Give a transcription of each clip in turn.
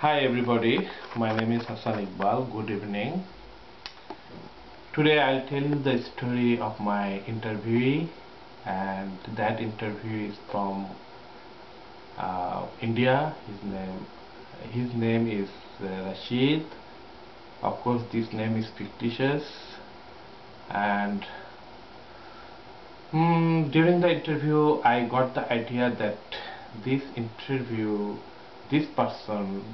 Hi everybody, my name is Hassan Iqbal. Good evening. Today I'll tell you the story of my interviewee, and that interview is from India. His name is Rashid. Of course, this name is fictitious, and during the interview I got the idea that this interview this person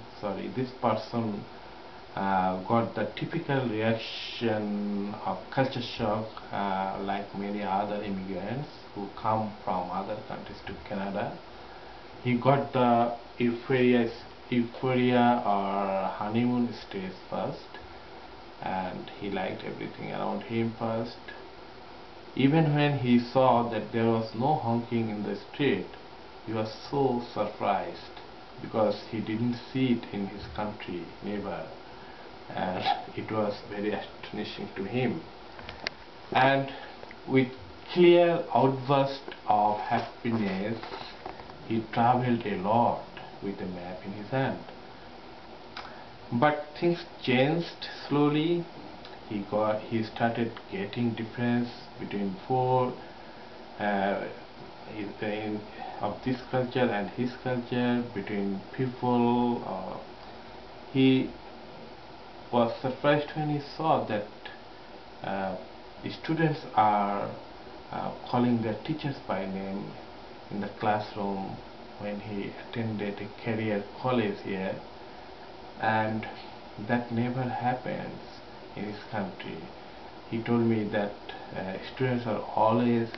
got the typical reaction of culture shock, like many other immigrants who come from other countries to Canada. He got the euphoria or honeymoon stage first, and he liked everything around him first. Even when he saw that there was no honking in the street, he was so surprised because he didn't see it in his country, never, and it was very astonishing to him. And with clear outburst of happiness, he traveled a lot with a map in his hand. But things changed slowly. He started getting difference between uh, of this culture and his culture, between people. He was surprised when he saw that uh, the students are calling their teachers by name in the classroom when he attended a career college here, and that never happens in his country. He told me that students are always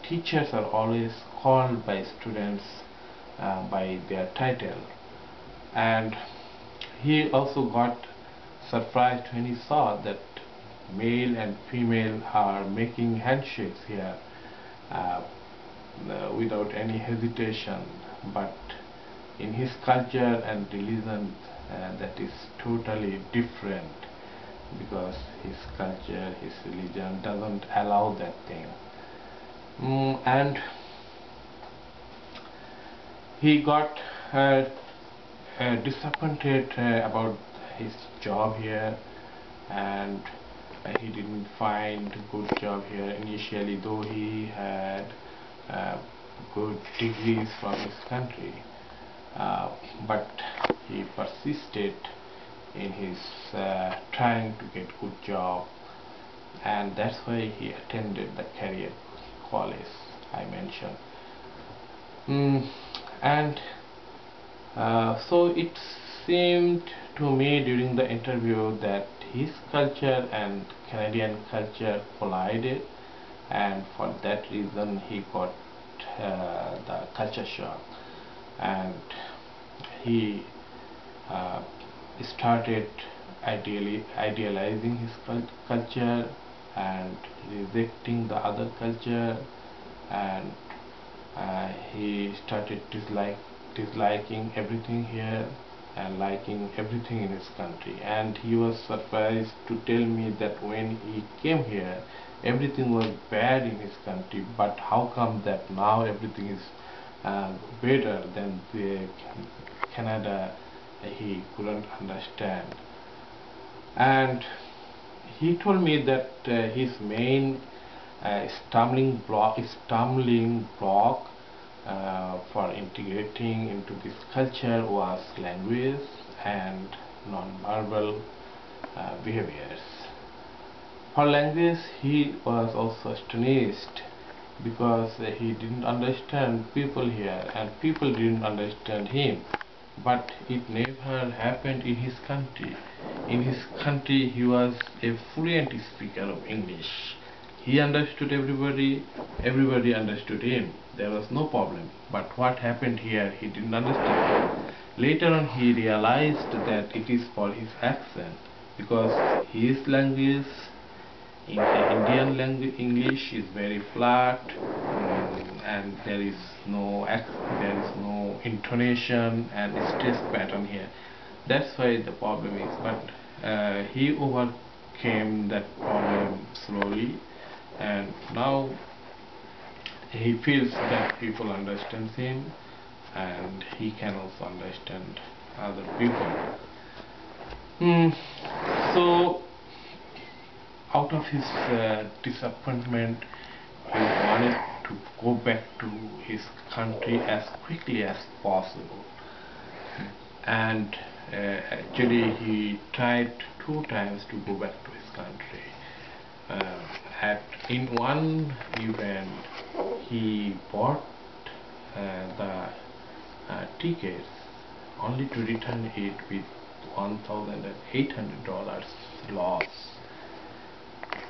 teachers are always called by students by their title. And he also got surprised when he saw that male and female are making handshakes here, uh, without any hesitation. But in his culture and religion, that is totally different, because his culture, his religion doesn't allow that thing. And he got disappointed about his job here, and he didn't find a good job here initially, though he had uh, good degrees from his country. But he persisted in his trying to get good job, and that's why he attended the career college I mentioned. And so it seemed to me during the interview that his culture and Canadian culture collided, and for that reason he got the culture shock, and he uh, started idealizing his culture and rejecting the other culture, and he started disliking everything here and liking everything in his country. And he was surprised to tell me that when he came here everything was bad in his country, but how come that now everything is better than the Canada? He couldn't understand. And he told me that his main stumbling block for integrating into this culture was language and non-verbal behaviors. For language, he was also astonished because he didn't understand people here and people didn't understand him. But it never happened in his country. In his country, he was a fluent speaker of English. He understood everybody, everybody understood him. There was no problem. But what happened here, he didn't understand. Later on, he realized that it is for his accent, because his language, in the Indian language, English is very flat, and there is no intonation and stress pattern here. That's why the problem is. But he overcame that problem slowly, and now he feels that people understand him, and he can also understand other people. So out of his disappointment, he wanted to go back to his country as quickly as possible, and actually he tried 2 times to go back to his country. In one event, he bought the tickets only to return it with $1,800 loss.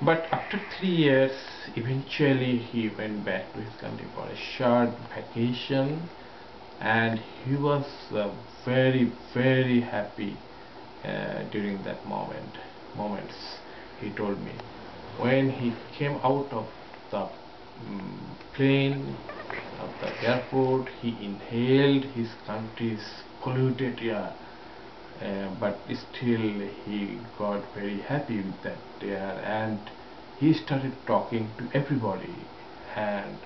But after 3 years, eventually he went back to his country for a short vacation, and he was very happy during that moments. He told me when he came out of the plane of the airport, he inhaled his country's polluted air, but still he got very happy with that air, and he started talking to everybody, and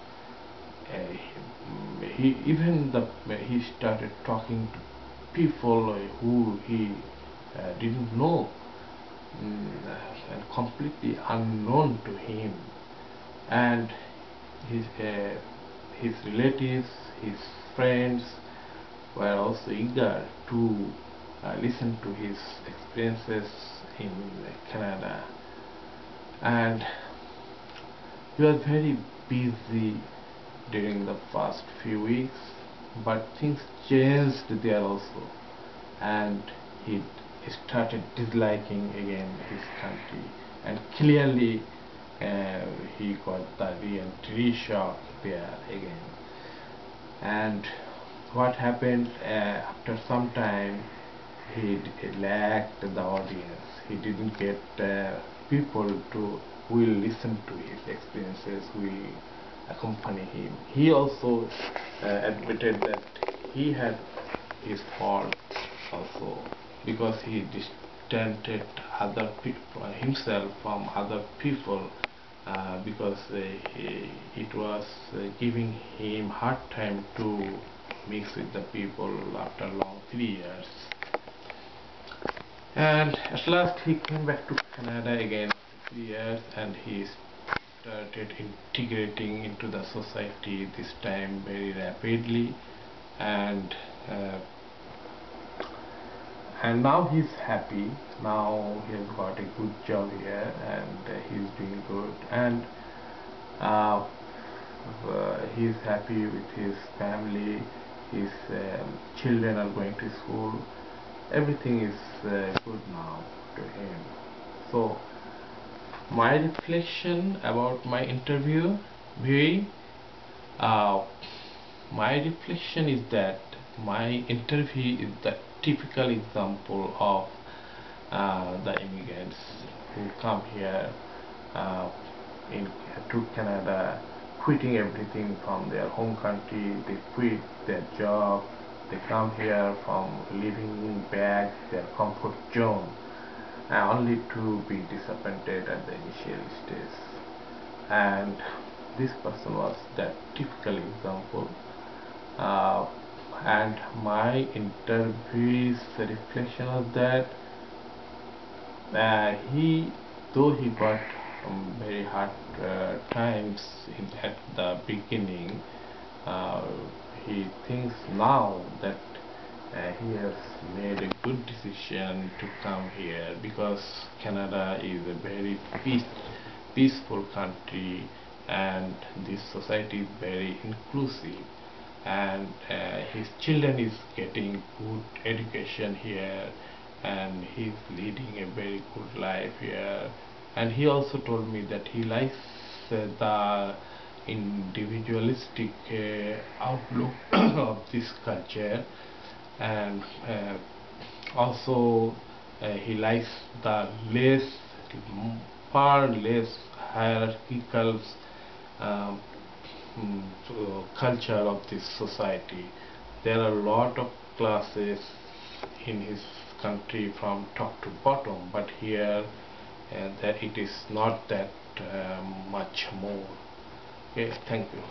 he started talking to people who he didn't know, and completely unknown to him, and his relatives, his friends were also eager to listen to his experiences in Canada, and he was very busy during the first few weeks, but things changed there also, and he started disliking again his country, and clearly he got the re-entry shock there again. And what happened, after some time he lacked the audience. He didn't get people who will listen to his experiences, who will accompany him. He also admitted that he had his fault also, because he distanced other people, himself from other people, because it was giving him hard time to mix with the people after long 3 years. And at last he came back to Canada again after 3 years, and he started integrating into the society, this time very rapidly, and now he's happy. Now he has got a good job here, and he's doing good, and he's happy with his family. His children are going to school. Everything is good now to him. So my reflection about my interview, my reflection is that my interview is the typical example of the immigrants who come here to Canada, quitting everything from their home country. They quit their job, they come here from living back their comfort zone, only to be disappointed at the initial stage. And this person was that typical example. And my interview's reflection of that, though he got very hard times at the beginning, he thinks now that he has made a good decision to come here, because Canada is a very peaceful country, and this society is very inclusive, and his children is getting good education here, and he's leading a very good life here. And he also told me that he likes the individualistic outlook of this culture, and also he likes the far less hierarchical um, culture of this society. There are a lot of classes in his country from top to bottom, but here that it is not that much more. Okay, thank you.